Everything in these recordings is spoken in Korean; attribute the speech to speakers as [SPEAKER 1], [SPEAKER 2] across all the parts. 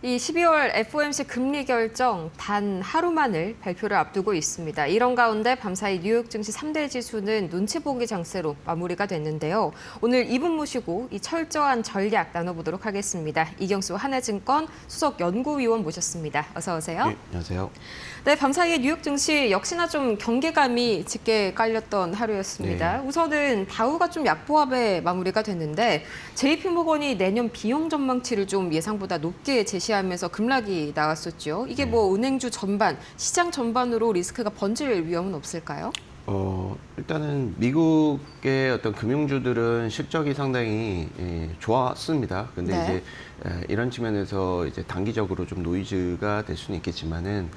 [SPEAKER 1] 이 12월 FOMC 금리 결정 단 하루만을 발표를 앞두고 있습니다. 이런 가운데 밤사이 뉴욕 증시 3대 지수는 눈치 보기 장세로 마무리가 됐는데요. 오늘 이분 모시고 이 철저한 전략 나눠보도록 하겠습니다. 이경수 하나증권 수석 연구위원 모셨습니다. 어서 오세요.
[SPEAKER 2] 네, 안녕하세요.
[SPEAKER 1] 네, 밤사이에 뉴욕 증시 역시나 좀 경계감이 짙게 깔렸던 하루였습니다.
[SPEAKER 2] 네.
[SPEAKER 1] 우선은 다우가 좀 약보합에 마무리가 됐는데 JP모건이 내년 비용 전망치를 좀 예상보다 높게 제시하면서 급락이 나왔었죠. 이게
[SPEAKER 2] 네.
[SPEAKER 1] 뭐 은행주 전반, 시장 전반으로 리스크가 번질 위험은 없을까요?
[SPEAKER 2] 일단은 미국의 어떤 금융주들은 실적이 상당히 좋았습니다. 근데
[SPEAKER 1] 네.
[SPEAKER 2] 이제 이런 측면에서 이제 단기적으로 좀 노이즈가 될 수는 있겠지만은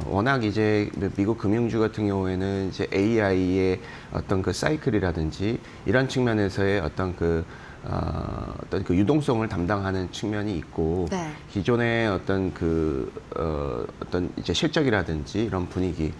[SPEAKER 2] 워낙 이제 미국 금융주 같은 경우에는 이제 AI의 어떤 그 사이클이라든지 이런 측면에서의 어떤 그 유동성을 담당하는 측면이 있고
[SPEAKER 1] 네.
[SPEAKER 2] 기존의 어떤 어떤 이제 실적이라든지 이런 분위기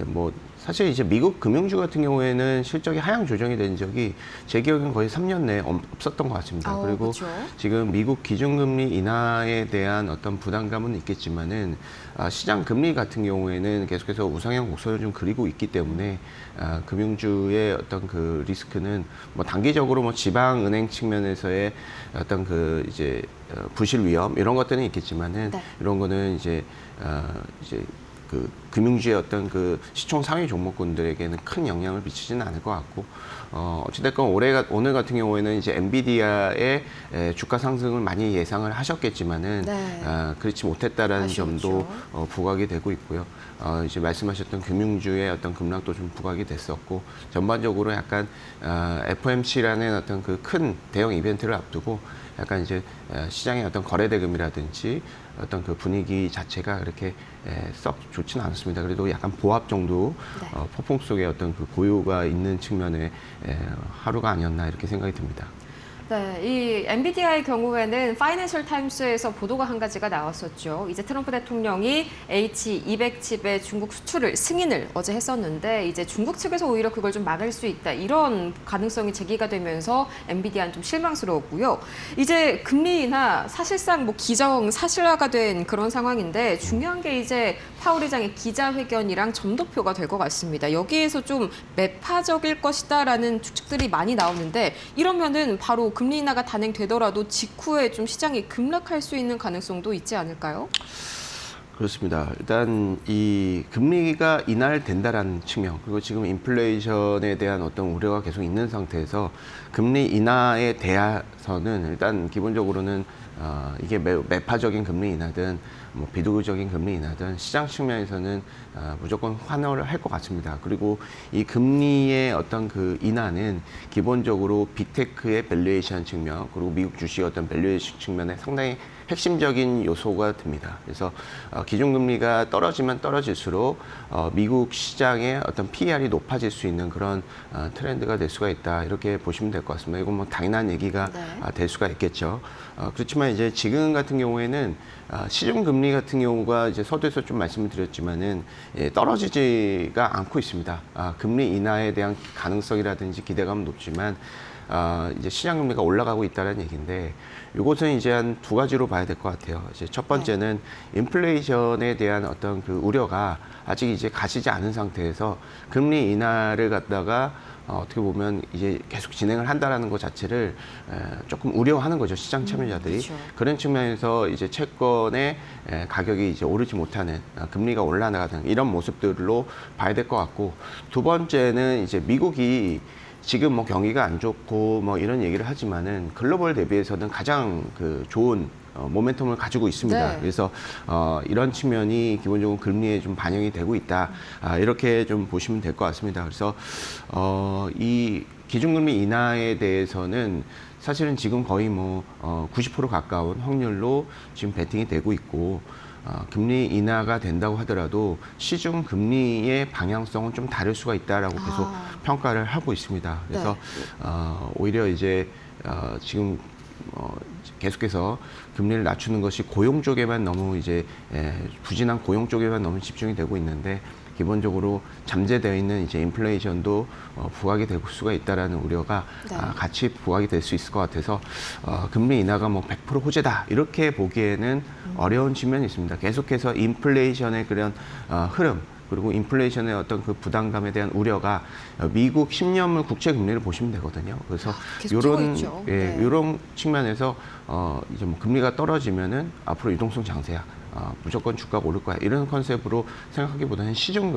[SPEAKER 2] 뭐 사실 이제 미국 금융주 같은 경우에는 실적이 하향 조정이 된 적이 제 기억엔 거의 3년 내에 없었던 것 같습니다. 그리고
[SPEAKER 1] 그렇죠.
[SPEAKER 2] 지금 미국 기준금리 인하에 대한 어떤 부담감은 있겠지만은 시장 금리 같은 경우에는 계속해서 우상향 곡선을 좀 그리고 있기 때문에 금융주의 어떤 그 리스크는 뭐 단기적으로 뭐 지방은행 측면에서의 어떤 그 이제 부실 위험 이런 것들은 있겠지만은
[SPEAKER 1] 네.
[SPEAKER 2] 이런 거는 이제 그 금융주의 어떤 그 시총 상위 종목군들에게는 큰 영향을 미치지는 않을 것 같고 어찌됐건 오늘 같은 경우에는 이제 엔비디아의 주가 상승을 많이 예상을 하셨겠지만은
[SPEAKER 1] 네.
[SPEAKER 2] 그렇지 못했다라는
[SPEAKER 1] 아쉬웠죠.
[SPEAKER 2] 점도 부각이 되고 있고요. 이제 말씀하셨던 금융주의 어떤 급락도 좀 부각이 됐었고 전반적으로 약간 FOMC라는 어떤 그 큰 대형 이벤트를 앞두고 약간 이제 시장의 어떤 거래대금이라든지 어떤 그 분위기 자체가 그렇게 썩 좋지는 않습니다. 그래도 약간 보합 정도
[SPEAKER 1] 네.
[SPEAKER 2] 폭풍 속에 어떤 그 고요가 있는 측면의 하루가 아니었나 이렇게 생각이 듭니다.
[SPEAKER 1] 네, 이 엔비디아의 경우에는 파이낸셜 타임스에서 보도가 한 가지가 나왔었죠. 이제 트럼프 대통령이 H200 칩의 중국 수출을 승인을 어제 했었는데 이제 중국 측에서 오히려 그걸 좀 막을 수 있다. 이런 가능성이 제기가 되면서 엔비디아는 좀 실망스러웠고요. 이제 금리 인하 사실상 뭐 기정사실화가 된 그런 상황인데 중요한 게 이제 파월 의장의 기자회견이랑 점도표가 될 것 같습니다. 여기에서 좀 매파적일 것이다라는 추측들이 많이 나오는데 이러면은 바로 금리 인하가 단행되더라도 직후에 좀 시장이 급락할 수 있는 가능성도 있지 않을까요?
[SPEAKER 2] 그렇습니다. 일단 이 금리가 인하된다라는 측면 그리고 지금 인플레이션에 대한 어떤 우려가 계속 있는 상태에서 금리 인하에 대해서는 일단 기본적으로는 이게 매파적인 금리 인하든 뭐 비도덕적인 금리 인하든 시장 측면에서는 무조건 환호를 할 것 같습니다. 그리고 이 금리의 어떤 그 인하는 기본적으로 빅테크의 밸류에이션 측면 그리고 미국 주식의 어떤 밸류에이션 측면에 상당히 핵심적인 요소가 됩니다. 그래서 기준금리가 떨어지면 떨어질수록 미국 시장의 어떤 PER이 높아질 수 있는 그런 트렌드가 될 수가 있다. 이렇게 보시면 될 것 같습니다. 이건 뭐 당연한 얘기가 될 수가 있겠죠. 그렇지만 이제 지금 같은 경우에는 시중금리 같은 경우가 이제 서두에서 좀 말씀을 드렸지만은 떨어지지가 않고 있습니다. 금리 인하에 대한 가능성이라든지 기대감은 높지만 이제 시장금리가 올라가고 있다는 얘기인데 이것은 이제 한 두 가지로 봐야 될 것 같아요. 이제 첫 번째는 인플레이션에 대한 어떤 그 우려가 아직 이제 가시지 않은 상태에서 금리 인하를 갖다가 어떻게 보면 이제 계속 진행을 한다라는 것 자체를 조금 우려하는 거죠. 시장 참여자들이.
[SPEAKER 1] 그렇죠.
[SPEAKER 2] 그런 측면에서 이제 채권의 가격이 이제 오르지 못하는 금리가 올라가는 이런 모습들로 봐야 될 것 같고 두 번째는 이제 미국이 지금 뭐 경기가 안 좋고 뭐 이런 얘기를 하지만은 글로벌 대비해서는 가장 그 좋은 모멘텀을 가지고 있습니다.
[SPEAKER 1] 네.
[SPEAKER 2] 그래서 이런 측면이 기본적으로 금리에 좀 반영이 되고 있다. 이렇게 좀 보시면 될 것 같습니다. 그래서 이 기준금리 인하에 대해서는 사실은 지금 거의 뭐 90% 가까운 확률로 지금 베팅이 되고 있고 금리 인하가 된다고 하더라도 시중 금리의 방향성은 좀 다를 수가 있다라고 계속 평가를 하고 있습니다. 그래서 오히려 이제 지금 계속해서 금리를 낮추는 것이 고용 쪽에만 너무 이제 부진한 고용 쪽에만 너무 집중이 되고 있는데 기본적으로 잠재되어 있는 이제 인플레이션도 부각이 될 수가 있다라는 우려가
[SPEAKER 1] 네.
[SPEAKER 2] 같이 부각이 될 수 있을 것 같아서 금리 인하가 뭐 100% 호재다 이렇게 보기에는 어려운 측면이 있습니다. 계속해서 인플레이션의 그런 흐름 그리고 인플레이션의 어떤 그 부담감에 대한 우려가 미국 10년물 국채 금리를 보시면 되거든요. 그래서
[SPEAKER 1] 계속 튀고 있죠. 네.
[SPEAKER 2] 이런 측면에서 이제 뭐 금리가 떨어지면은 앞으로 유동성 장세야. 무조건 주가가 오를 거야. 이런 컨셉으로 생각하기보다는 시장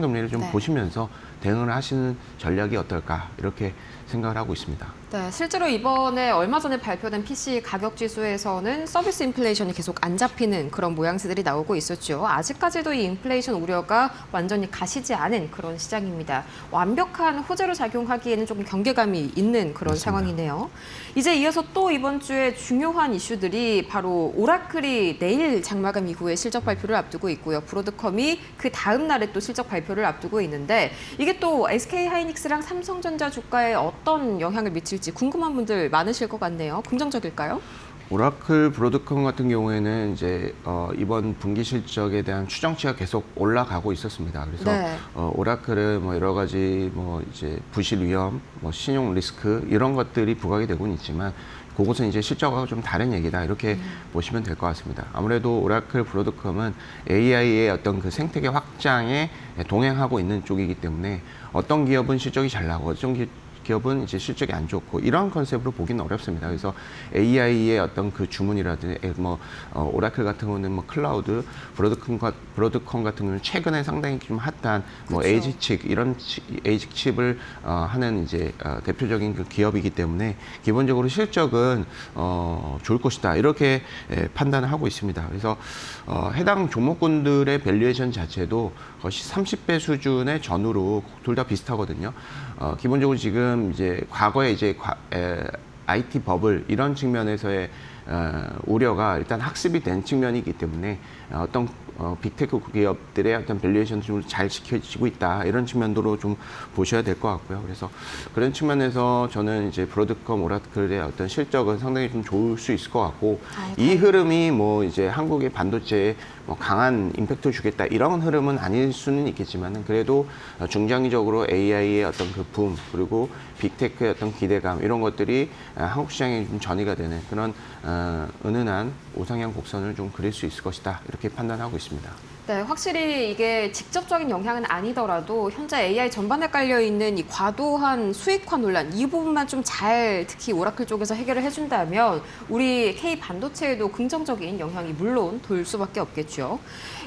[SPEAKER 2] 금리를 좀
[SPEAKER 1] 네.
[SPEAKER 2] 보시면서 대응을 하시는 전략이 어떨까 이렇게 생각을 하고 있습니다.
[SPEAKER 1] 네, 실제로 이번에 얼마 전에 발표된 PC 가격 지수에서는 서비스 인플레이션이 계속 안 잡히는 그런 모양새들이 나오고 있었죠. 아직까지도 이 인플레이션 우려가 완전히 가시지 않은 그런 시장입니다. 완벽한 호재로 작용하기에는 조금 경계감이 있는 그런
[SPEAKER 2] 그렇습니다.
[SPEAKER 1] 상황이네요. 이제 이어서 또 이번 주에 중요한 이슈들이 바로 오라클이 내일 장마감 이후에 실적 발표를 앞두고 있고요. 브로드컴이 그 다음 날에 또 실적 발표를 앞두고 있는데 이게 또 SK하이닉스랑 삼성전자 주가에 어떤 영향을 미칠지 궁금한 분들 많으실 것 같네요. 긍정적일까요?
[SPEAKER 2] 오라클 브로드컴 같은 경우에는 이제 이번 분기 실적에 대한 추정치가 계속 올라가고 있었습니다. 그래서
[SPEAKER 1] 네.
[SPEAKER 2] 오라클은 뭐 여러 가지 뭐 이제 부실 위험, 뭐 신용 리스크 이런 것들이 부각이 되고는 있지만 그것은 이제 실적하고 좀 다른 얘기다 이렇게 보시면 될 것 같습니다. 아무래도 오라클 브로드컴은 AI의 어떤 그 생태계 확장에 동행하고 있는 쪽이기 때문에 어떤 기업은 실적이 잘 나고 어떤 기업은 이제 실적이 안 좋고 이런 컨셉으로 보기는 어렵습니다. 그래서 AI의 어떤 그 주문이라든지 뭐 오라클 같은 경우는 뭐 클라우드, 브로드컴 같은 경우는 최근에 상당히 좀 핫한 뭐
[SPEAKER 1] 그렇죠.
[SPEAKER 2] 에이직 이런 에이직 칩을 하는 이제 대표적인 그 기업이기 때문에 기본적으로 실적은 좋을 것이다 이렇게 판단을 하고 있습니다. 그래서 해당 종목군들의 밸류에이션 자체도 거의 30배 수준의 전후로 둘 다 비슷하거든요. 기본적으로 지금 이제 과거에 이제 IT 버블 이런 측면에서의 우려가 일단 학습이 된 측면이기 때문에 어떤 빅테크 기업들의 어떤 밸류에이션도 좀 잘 지켜지고 있다 이런 측면으로 좀 보셔야 될 것 같고요. 그래서 그런 측면에서 저는 이제 브로드컴, 오라클의 어떤 실적은 상당히 좀 좋을 수 있을 것 같고 이 흐름이 뭐 이제 한국의 반도체에 뭐 강한 임팩트를 주겠다 이런 흐름은 아닐 수는 있겠지만은 그래도 중장기적으로 AI의 어떤 그 붐 그리고 빅테크의 어떤 기대감 이런 것들이 한국 시장에 좀 전이가 되는 그런 은은한 우상향 곡선을 좀 그릴 수 있을 것이다 이렇게 판단하고 있습니다.
[SPEAKER 1] 네, 확실히 이게 직접적인 영향은 아니더라도 현재 AI 전반에 깔려 있는 이 과도한 수익화 논란 이 부분만 좀 잘 특히 오라클 쪽에서 해결을 해준다면 우리 K 반도체에도 긍정적인 영향이 물론 돌 수밖에 없겠죠.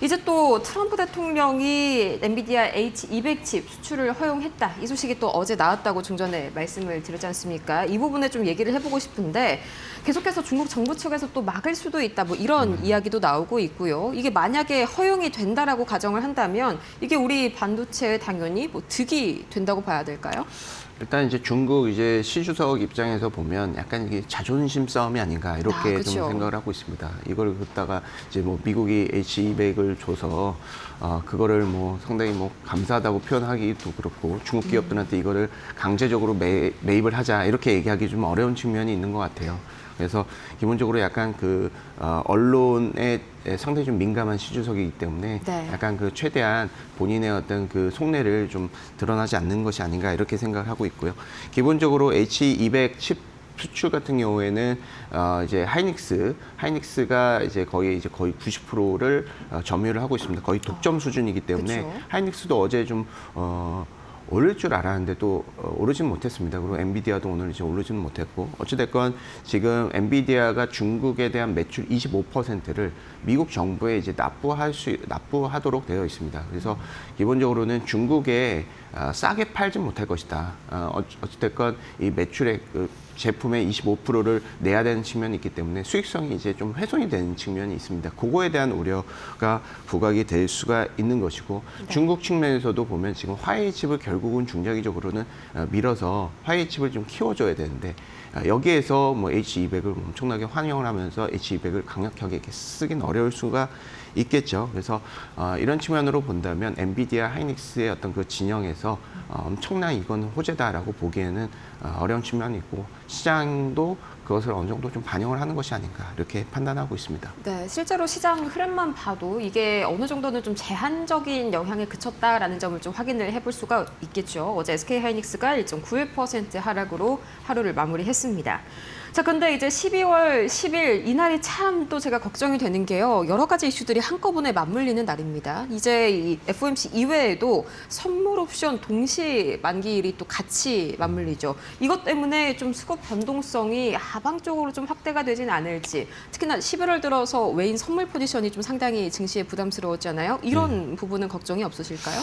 [SPEAKER 1] 이제 또 트럼프 대통령이 엔비디아 H200 칩 수출을 허용했다 이 소식이 또 어제 나왔다고 좀 전에 말씀을 드렸지 않습니까? 이 부분에 좀 얘기를 해보고 싶은데 계속해서 중국 정부 측에서 또 막을 수도 있다 뭐 이런 이야기도 나오고 있고요. 이게 만약에 허용이 된다라고 가정을 한다면 이게 우리 반도체에 당연히 뭐 득이 된다고 봐야 될까요?
[SPEAKER 2] 일단 이제 중국 이제 시 주석 입장에서 보면 약간 이게 자존심 싸움이 아닌가 이렇게
[SPEAKER 1] 그쵸.
[SPEAKER 2] 좀 생각을 하고 있습니다. 이걸 갖다가 이제 뭐 미국이 H200을 줘서 그거를 뭐 상당히 뭐 감사하다고 표현하기도 그렇고 중국 기업들한테 이거를 강제적으로 매입을 하자 이렇게 얘기하기 좀 어려운 측면이 있는 것 같아요. 그래서 기본적으로 약간 그 언론에 상당히 좀 민감한 시주석이기 때문에
[SPEAKER 1] 네.
[SPEAKER 2] 약간 그 최대한 본인의 어떤 그 속내를 좀 드러나지 않는 것이 아닌가 이렇게 생각을 하고 있고요. 기본적으로 H200 칩 수출 같은 경우에는 이제 하이닉스가 이제 거의 90%를 점유를 하고 있습니다. 거의 독점 수준이기 때문에
[SPEAKER 1] 그쵸.
[SPEAKER 2] 하이닉스도 어제 좀 오를 줄 알았는데 또 오르지는 못했습니다. 그리고 엔비디아도 오늘 이제 오르지는 못했고 어찌됐건 지금 엔비디아가 중국에 대한 매출 25%를 미국 정부에 이제 납부하도록 되어 있습니다. 그래서 기본적으로는 중국에 싸게 팔진 못할 것이다. 어찌됐건 이 매출의 그 제품의 25%를 내야 되는 측면이 있기 때문에 수익성이 이제 좀 훼손이 되는 측면이 있습니다. 그거에 대한 우려가 부각이 될 수가 있는 것이고
[SPEAKER 1] 네.
[SPEAKER 2] 중국 측면에서도 보면 지금 화웨이 칩을 결국은 중장기적으로는 밀어서 화웨이 칩을 좀 키워줘야 되는데 여기에서 뭐 H200을 엄청나게 환영을 하면서 H200을 강력하게 이렇게 쓰긴 어려울 수가 있겠죠. 그래서 이런 측면으로 본다면 엔비디아 하이닉스의 어떤 그 진영에서 엄청난 이건 호재다라고 보기에는 어려운 측면이 있고 시장도 그것을 어느 정도 좀 반영을 하는 것이 아닌가 이렇게 판단하고 있습니다.
[SPEAKER 1] 네, 실제로 시장 흐름만 봐도 이게 어느 정도는 좀 제한적인 영향에 그쳤다라는 점을 좀 확인을 해볼 수가 있겠죠. 어제 SK하이닉스가 1.91% 하락으로 하루를 마무리했습니다. 자, 근데 이제 12월 10일 이날이 참 또 제가 걱정이 되는 게요. 여러 가지 이슈들이 한꺼번에 맞물리는 날입니다. 이제 이 FOMC 이외에도 선물 옵션 동시 만기일이 또 같이 맞물리죠. 이것 때문에 좀 수급 변동성이 하방 쪽으로 좀 확대가 되진 않을지, 특히나 11월 들어서 외인 선물 포지션이 좀 상당히 증시에 부담스러웠잖아요. 이런 부분은 걱정이 없으실까요?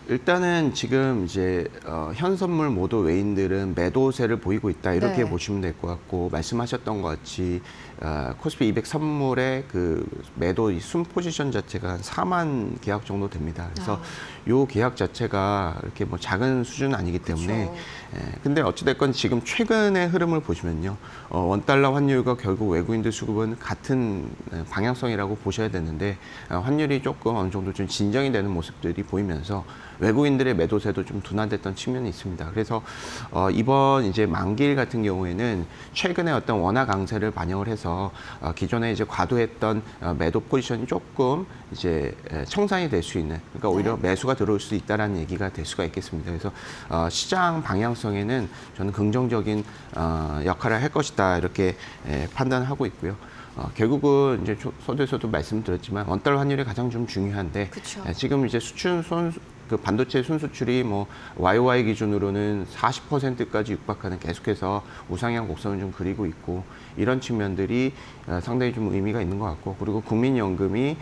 [SPEAKER 2] 일단은 지금 이제 현 선물 모두 외인들은 매도세를 보이고 있다 이렇게
[SPEAKER 1] 네.
[SPEAKER 2] 보시면 될 것 같고 말씀하셨던 것 같이 코스피 200 선물의 그 매도 순 포지션 자체가 한 4만 계약 정도 됩니다. 그래서 요 계약 자체가 이렇게 뭐 작은 수준은 아니기 때문에 근데 어찌됐건 지금 최근의 흐름을 보시면요. 원달러 환율과 결국 외국인들 수급은 같은 방향성이라고 보셔야 되는데 환율이 조금 어느 정도 좀 진정이 되는 모습들이 보이면서 외국인들의 매도세도 좀 둔화됐던 측면이 있습니다. 그래서 이번 이제 만기일 같은 경우에는 최근에 어떤 원화 강세를 반영을 해서 기존에 이제 과도했던 매도 포지션이 조금 이제 청산이 될 수 있는, 그러니까 오히려 매수가 들어올 수 있다라는 얘기가 될 수가 있겠습니다. 그래서 시장 방향성에는 저는 긍정적인 역할을 할 것이다 이렇게 판단하고 있고요. 결국은 이제 서두에서도 말씀드렸지만 원달러 환율이 가장 좀 중요한데
[SPEAKER 1] 그쵸.
[SPEAKER 2] 지금 이제 그 반도체 순수출이 뭐 YOY 기준으로는 40%까지 육박하는 계속해서 우상향 곡선을 좀 그리고 있고 이런 측면들이 상당히 좀 의미가 있는 것 같고 그리고 국민연금이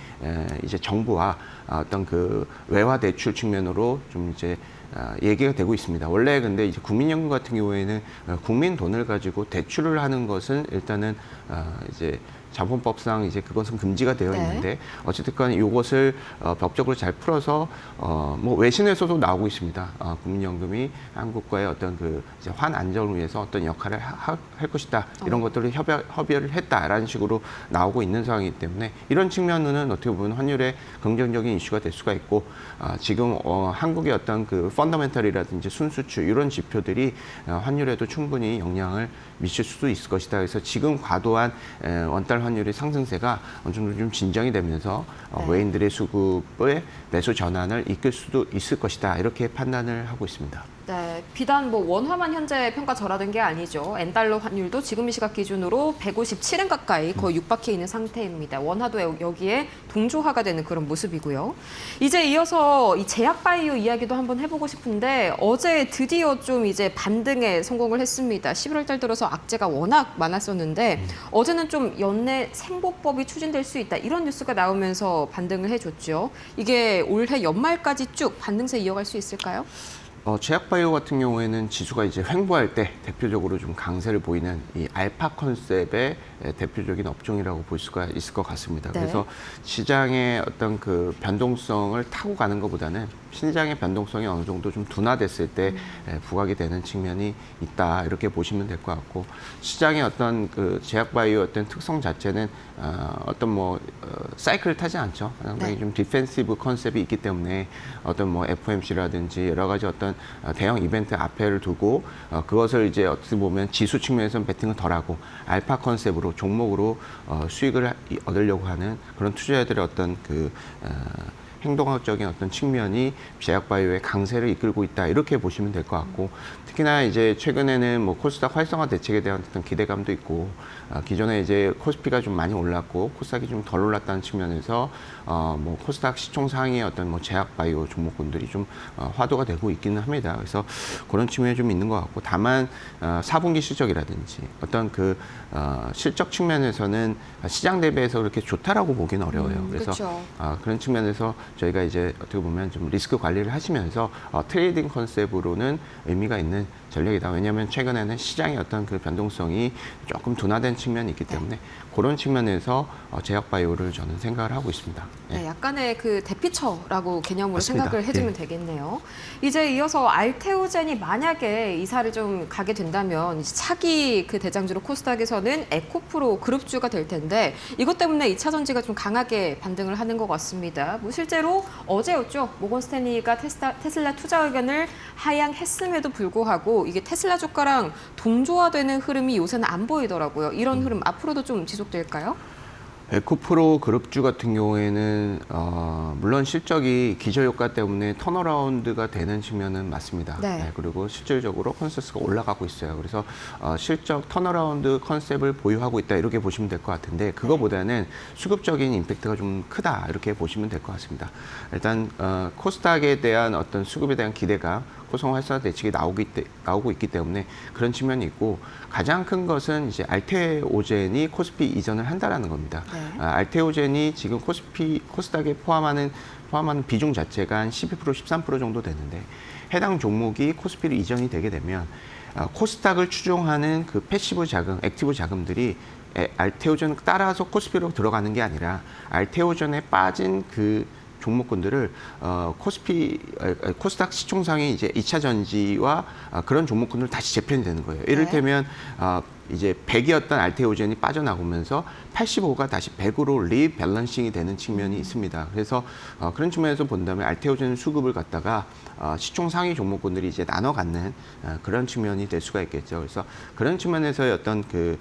[SPEAKER 2] 이제 정부와 어떤 그 외화 대출 측면으로 좀 이제 얘기가 되고 있습니다. 원래 근데 이제 국민연금 같은 경우에는 국민 돈을 가지고 대출을 하는 것은 일단은 이제 자본법상 이제 그것은 금지가 되어 있는데 어쨌든 이것을 법적으로 잘 풀어서 뭐 외신에서도 나오고 있습니다. 국민연금이 한국과의 어떤 그 이제 환 안정을 위해서 어떤 역할을 할 것이다 이런 것들을 협의를 했다라는 식으로 나오고 있는 상황이기 때문에 이런 측면은 어떻게 보면 환율의 긍정적인 이슈가 될 수가 있고 지금 한국의 어떤 그 펀더멘털이라든지 순수출 이런 지표들이 환율에도 충분히 영향을 미칠 수도 있을 것이다. 그래서 지금 과도한 원달 환율의 상승세가 어느 정도 좀 진정이 되면서 외인들의 수급의 매수 전환을 이끌 수도 있을 것이다. 이렇게 판단을 하고 있습니다.
[SPEAKER 1] 네, 비단 뭐 원화만 현재 평가 절하된 게 아니죠. 엔달러 환율도 지금 이 시각 기준으로 157엔 가까이 거의 육박해 있는 상태입니다. 원화도 여기에 동조화가 되는 그런 모습이고요. 이제 이어서 이 제약바이오 이야기도 한번 해보고 싶은데 어제 드디어 좀 이제 반등에 성공을 했습니다. 11월 달 들어서 악재가 워낙 많았었는데 어제는 좀 연내 생보법이 추진될 수 있다 이런 뉴스가 나오면서 반등을 해줬죠. 이게 올해 연말까지 쭉 반등세 이어갈 수 있을까요?
[SPEAKER 2] 제약바이오 같은 경우에는 지수가 이제 횡보할 때 대표적으로 좀 강세를 보이는 이 알파 컨셉의 대표적인 업종이라고 볼 수가 있을 것 같습니다.
[SPEAKER 1] 네.
[SPEAKER 2] 그래서 시장의 어떤 그 변동성을 타고 가는 것보다는 시장의 변동성이 어느 정도 좀 둔화됐을 때 부각이 되는 측면이 있다 이렇게 보시면 될 것 같고 시장의 어떤 그 제약바이오 어떤 특성 자체는 어떤 뭐 사이클을 타지 않죠. 상당히 좀 디펜시브 컨셉이 있기 때문에 어떤 뭐 FOMC라든지 여러 가지 어떤 대형 이벤트 앞에를 두고 그것을 이제 어떻게 보면 지수 측면에서는 베팅을 덜하고 알파 컨셉으로 종목으로 수익을 얻으려고 하는 그런 투자자들의 어떤 그 행동학적인 어떤 측면이 제약바이오의 강세를 이끌고 있다 이렇게 보시면 될 것 같고 특히나 이제 최근에는 뭐 코스닥 활성화 대책에 대한 어떤 기대감도 있고 기존에 이제 코스피가 좀 많이 올랐고 코스닥이 좀 덜 올랐다는 측면에서 뭐 코스닥 시총 상위의 어떤 뭐 제약바이오 종목군들이 좀 화두가 되고 있기는 합니다. 그래서 그런 측면이 좀 있는 것 같고 다만 4분기 실적이라든지 어떤 그 실적 측면에서는 시장 대비해서 그렇게 좋다라고 보기는 어려워요. 그래서
[SPEAKER 1] 그렇죠.
[SPEAKER 2] 그런 측면에서 저희가 이제 어떻게 보면 좀 리스크 관리를 하시면서 트레이딩 컨셉으로는 의미가 있는 전략이다. 왜냐하면 최근에는 시장의 어떤 그 변동성이 조금 둔화된 측면이 있기 때문에 그런 측면에서 제약바이오를 저는 생각을 하고 있습니다.
[SPEAKER 1] 네, 약간의 그 대피처라고 개념으로
[SPEAKER 2] 맞습니다.
[SPEAKER 1] 생각을 해주면 되겠네요. 이제 이어서 알테오젠이 만약에 이사를 좀 가게 된다면 이제 차기 그 대장주로 코스닥에서는 에코프로 그룹주가 될 텐데 이것 때문에 2차 전지가 좀 강하게 반등을 하는 것 같습니다. 뭐 실제로 실제로 어제였죠. 모건 스탠리가 테슬라 투자 의견을 하향했음에도 불구하고 이게 테슬라 주가랑 동조화되는 흐름이 요새는 안 보이더라고요. 이런 흐름 앞으로도 좀 지속될까요?
[SPEAKER 2] 에코프로 그룹주 같은 경우에는 물론 실적이 기저효과 때문에 턴어라운드가 되는 측면은 맞습니다.
[SPEAKER 1] 네.
[SPEAKER 2] 그리고 실질적으로 컨센서스가 올라가고 있어요. 그래서 실적 턴어라운드 컨셉을 보유하고 있다 이렇게 보시면 될 것 같은데 그거보다는 수급적인 임팩트가 좀 크다 이렇게 보시면 될 것 같습니다. 일단 코스닥에 대한 어떤 수급에 대한 기대가 코스닥 활성화 대책이 나오고 있기 때문에 그런 측면이 있고 가장 큰 것은 이제 알테오젠이 코스피 이전을 한다라는 겁니다.
[SPEAKER 1] 네.
[SPEAKER 2] 알테오젠이 지금 코스닥에 포함하는 비중 자체가 한 12%, 13% 정도 되는데 해당 종목이 코스피로 이전이 되게 되면 코스닥을 추종하는 그 패시브 자금, 액티브 자금들이 알테오젠을 따라서 코스피로 들어가는 게 아니라 알테오젠에 빠진 그 종목군들을 코스닥 시총상의 이제 2차 전지와 그런 종목군들 다시 재편이 되는 거예요. 이를테면 이제 100이었던 알테오젠이 빠져나오면서 85가 다시 100으로 리밸런싱이 되는 측면이 있습니다. 그래서 그런 측면에서 본다면 알테오젠 수급을 갖다가 시총 상위 종목군들이 이제 나눠 갖는 그런 측면이 될 수가 있겠죠. 그래서 그런 측면에서의 어떤 그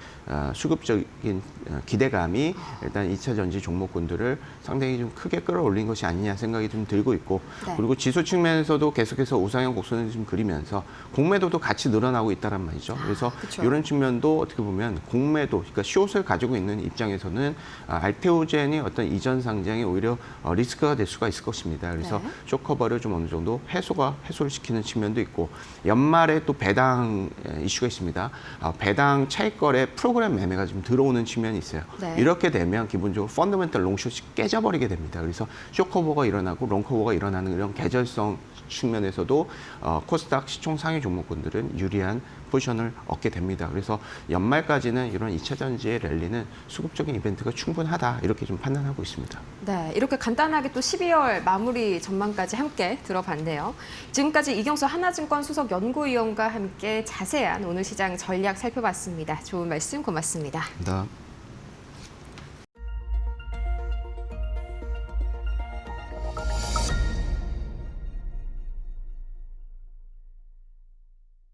[SPEAKER 2] 수급적인 기대감이 일단 2차 전지 종목군들을 상당히 좀 크게 끌어올린 것이 아니냐 생각이 좀 들고 있고
[SPEAKER 1] 네.
[SPEAKER 2] 그리고 지수 측면에서도 계속해서 우상향 곡선을 좀 그리면서 공매도도 같이 늘어나고 있다란 말이죠. 그래서
[SPEAKER 1] 그쵸.
[SPEAKER 2] 이런 측면도 어떻게 보면 공매도, 그러니까 숏을 가지고 있는 입장에서는 알테오젠이 어떤 이전 상장이 오히려 리스크가 될 수가 있을 것입니다. 그래서
[SPEAKER 1] 네.
[SPEAKER 2] 숏 커버를 좀 어느 정도 해소를 시키는 측면도 있고 연말에 또 배당 이슈가 있습니다. 배당 차익거래 프로그램 매매가 좀 들어오는 측면이 있어요.
[SPEAKER 1] 네.
[SPEAKER 2] 이렇게 되면 기본적으로 펀더멘털 롱숏이 깨져버리게 됩니다. 그래서 숏 커버가 일어나고 롱 커버가 일어나는 이런 계절성 측면에서도 코스닥 시총 상위 종목군들은 유리한 포지션을 얻게 됩니다. 그래서 연말까지는 이런 2차 전지의 랠리는 수급적인 이벤트가 충분하다 이렇게 좀 판단하고 있습니다.
[SPEAKER 1] 네, 이렇게 간단하게 또 12월 마무리 전망까지 함께 들어봤네요. 지금까지 이경수 하나증권 수석 연구위원과 함께 자세한 오늘 시장 전략 살펴봤습니다. 좋은 말씀 고맙습니다.
[SPEAKER 2] 감사합니다.